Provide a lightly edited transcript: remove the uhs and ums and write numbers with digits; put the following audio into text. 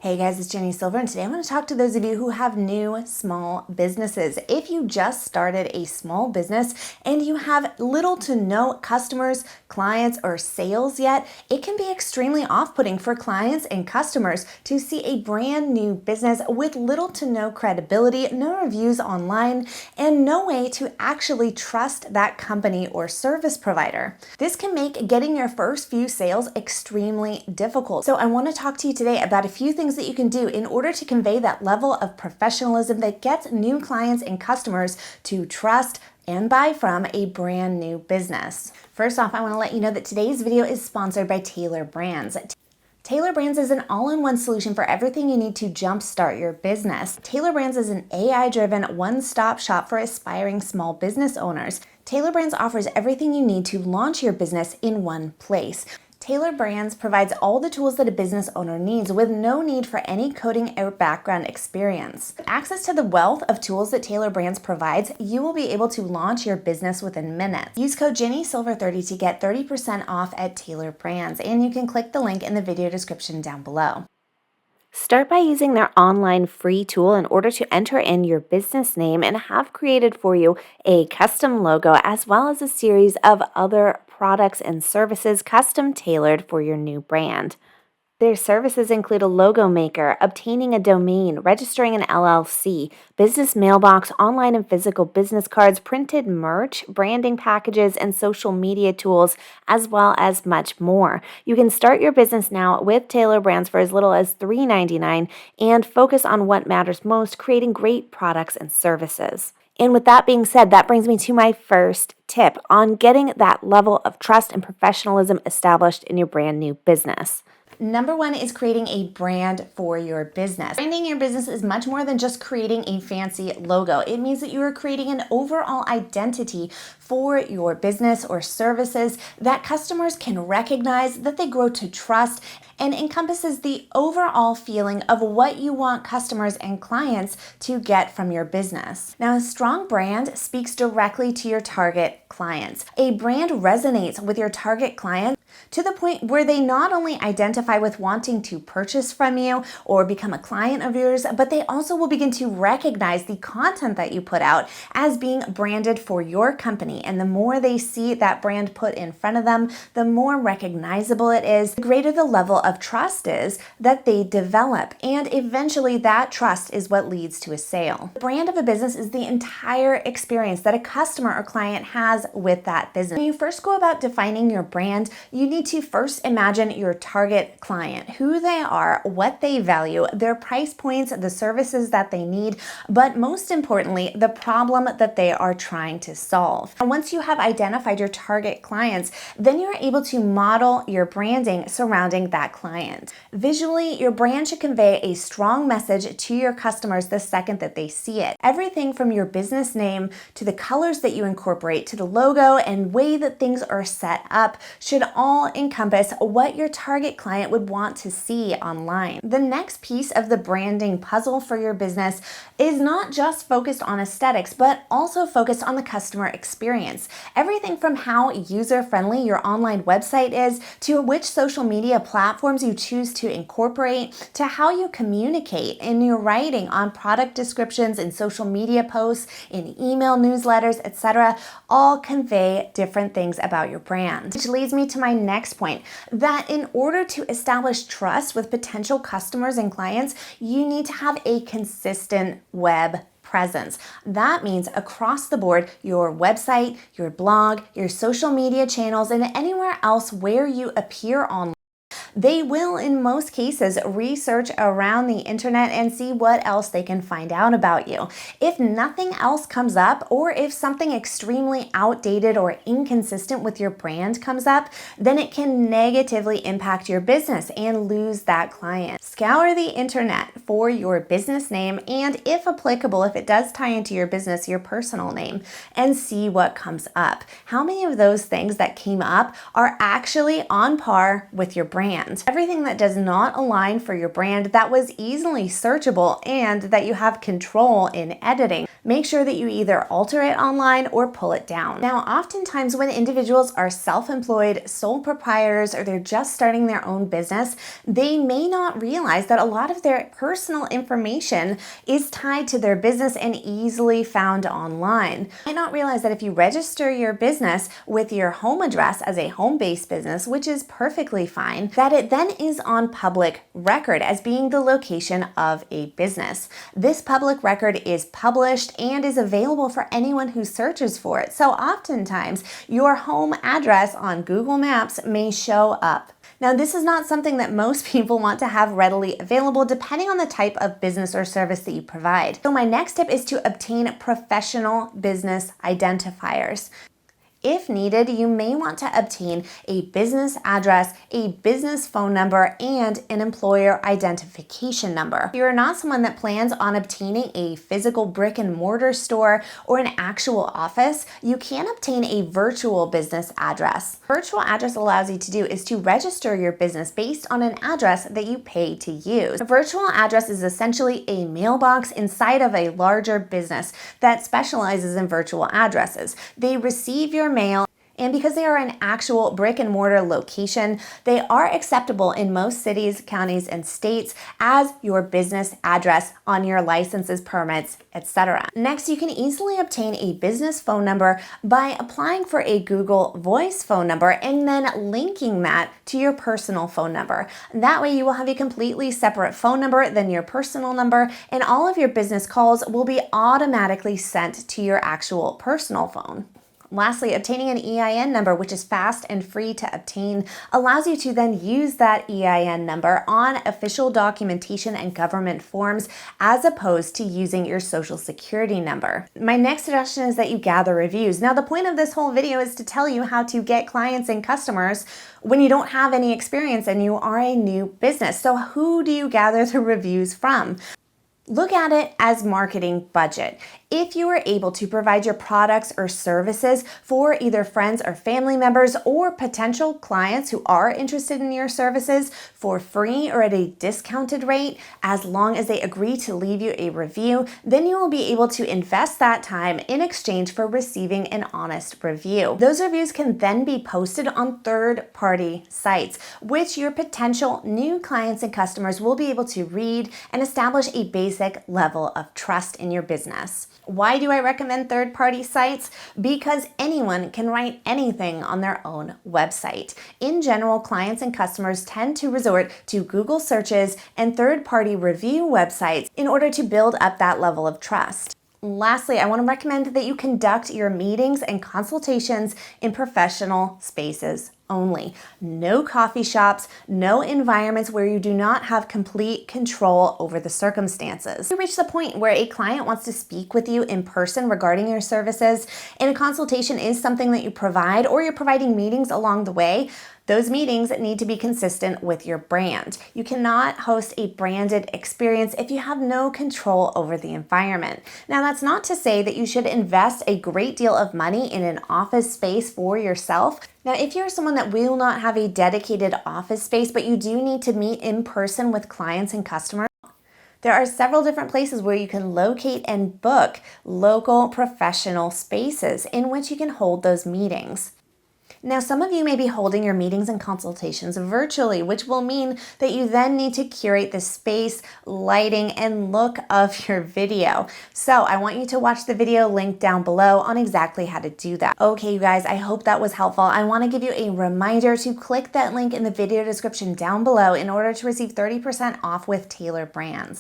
Hey guys, it's Ginny Silver, and today I want to talk to those of you who have new small businesses. If you just started a small business and you have little to no customers, clients, or sales yet, it can be extremely off-putting for clients and customers to see a brand new business with little to no credibility, no reviews online, and no way to actually trust that company or service provider. This can make getting your first few sales extremely difficult. So I want to talk to you today about a few things that you can do in order to convey that level of professionalism that gets new clients and customers to trust and buy from a brand new business. First off, I want to let you know that today's video is sponsored by Tailor Brands. Tailor Brands is an all-in-one solution for everything you need to jumpstart your business. Tailor Brands is an AI-driven one-stop shop for aspiring small business owners. Tailor Brands offers everything you need to launch your business in one place. Tailor Brands provides all the tools that a business owner needs with no need for any coding or background experience. With access to the wealth of tools that Tailor Brands provides, you will be able to launch your business within minutes. Use code GinnySilver30 to get 30% off at Tailor Brands, and you can click the link in the video description down below. Start by using their online free tool in order to enter in your business name and have created for you a custom logo as well as a series of other products and services custom tailored for your new brand. Their services include a logo maker, obtaining a domain, registering an LLC, business mailbox, online and physical business cards, printed merch, branding packages, and social media tools, as well as much more. You can start your business now with Tailor Brands for as little as $3.99 and focus on what matters most, creating great products and services. And with that being said, that brings me to my first tip on getting that level of trust and professionalism established in your brand new business. Number one is creating a brand for your business. Branding your business is much more than just creating a fancy logo. It means that you are creating an overall identity for your business or services that customers can recognize, that they grow to trust, and encompasses the overall feeling of what you want customers and clients to get from your business. Now, a strong brand speaks directly to your target clients. A brand resonates with your target client to the point where they not only identify with wanting to purchase from you or become a client of yours, but they also will begin to recognize the content that you put out as being branded for your company. And the more they see that brand put in front of them, the more recognizable it is, the greater the level of trust is that they develop. And eventually that trust is what leads to a sale. The brand of a business is the entire experience that a customer or client has with that business. When you first go about defining your brand, you need to first imagine your target client, who they are, what they value, their price points, the services that they need, but most importantly, the problem that they are trying to solve. And once you have identified your target clients, then you're able to model your branding surrounding that client. Visually, your brand should convey a strong message to your customers the second that they see it. Everything from your business name to the colors that you incorporate to the logo and way that things are set up should all encompass what your target client would want to see online. The next piece of the branding puzzle for your business is not just focused on aesthetics, but also focused on the customer experience. Everything from how user-friendly your online website is, to which social media platforms you choose to incorporate, to how you communicate in your writing on product descriptions in social media posts, in email newsletters, etc., all convey different things about your brand. Which leads me to my next point, that in order to establish trust with potential customers and clients, you need to have a consistent web presence. That means across the board, your website, your blog, your social media channels, and anywhere else where you appear online. They will, in most cases, research around the internet and see what else they can find out about you. If nothing else comes up, or if something extremely outdated or inconsistent with your brand comes up, then it can negatively impact your business and lose that client. Scour the internet for your business name and, if applicable, if it does tie into your business, your personal name, and see what comes up. How many of those things that came up are actually on par with your brand? brand. Everything that does not align for your brand that was easily searchable and that you have control in editing. Make sure that you either alter it online or pull it down. Now, oftentimes when individuals are self-employed, sole proprietors, or they're just starting their own business, they may not realize that a lot of their personal information is tied to their business and easily found online. You might not realize that if you register your business with your home address as a home-based business, which is perfectly fine, that it then is on public record as being the location of a business. This public record is published and is available for anyone who searches for it. So oftentimes, your home address on Google Maps may show up. Now, this is not something that most people want to have readily available depending on the type of business or service that you provide. So my next tip is to obtain professional business identifiers. If needed, you may want to obtain a business address, a business phone number, and an employer identification number. If you're not someone that plans on obtaining a physical brick and mortar store or an actual office, you can obtain a virtual business address. Virtual address allows you to do is to register your business based on an address that you pay to use. A virtual address is essentially a mailbox inside of a larger business that specializes in virtual addresses. They receive your mail, and because they are an actual brick and mortar location, they are acceptable in most cities, counties, and states as your business address on your licenses, permits, etc. Next, you can easily obtain a business phone number by applying for a Google Voice phone number and then linking that to your personal phone number. That way you will have a completely separate phone number than your personal number, and all of your business calls will be automatically sent to your actual personal phone. Lastly, obtaining an EIN number, which is fast and free to obtain, allows you to then use that EIN number on official documentation and government forms as opposed to using your social security number. My next suggestion is that you gather reviews. Now, the point of this whole video is to tell you how to get clients and customers when you don't have any experience and you are a new business. So who do you gather the reviews from? Look at it as marketing budget. If you are able to provide your products or services for either friends or family members or potential clients who are interested in your services for free or at a discounted rate, as long as they agree to leave you a review, then you will be able to invest that time in exchange for receiving an honest review. Those reviews can then be posted on third-party sites, which your potential new clients and customers will be able to read and establish a basic level of trust in your business. Why do I recommend third-party sites? Because anyone can write anything on their own website. In general, clients and customers tend to resort to Google searches and third-party review websites in order to build up that level of trust. Lastly, I want to recommend that you conduct your meetings and consultations in professional spaces only. No coffee shops, no environments where you do not have complete control over the circumstances. You reach the point where a client wants to speak with you in person regarding your services, and a consultation is something that you provide, or you're providing meetings along the way. Those meetings need to be consistent with your brand. You cannot host a branded experience if you have no control over the environment. Now, that's not to say that you should invest a great deal of money in an office space for yourself. Now, if you're someone that will not have a dedicated office space, but you do need to meet in person with clients and customers, there are several different places where you can locate and book local professional spaces in which you can hold those meetings. Now, some of you may be holding your meetings and consultations virtually, which will mean that you then need to curate the space, lighting, and look of your video. So I want you to watch the video linked down below on exactly how to do that. Okay, you guys, I hope that was helpful. I want to give you a reminder to click that link in the video description down below in order to receive 30% off with Taylor Brands.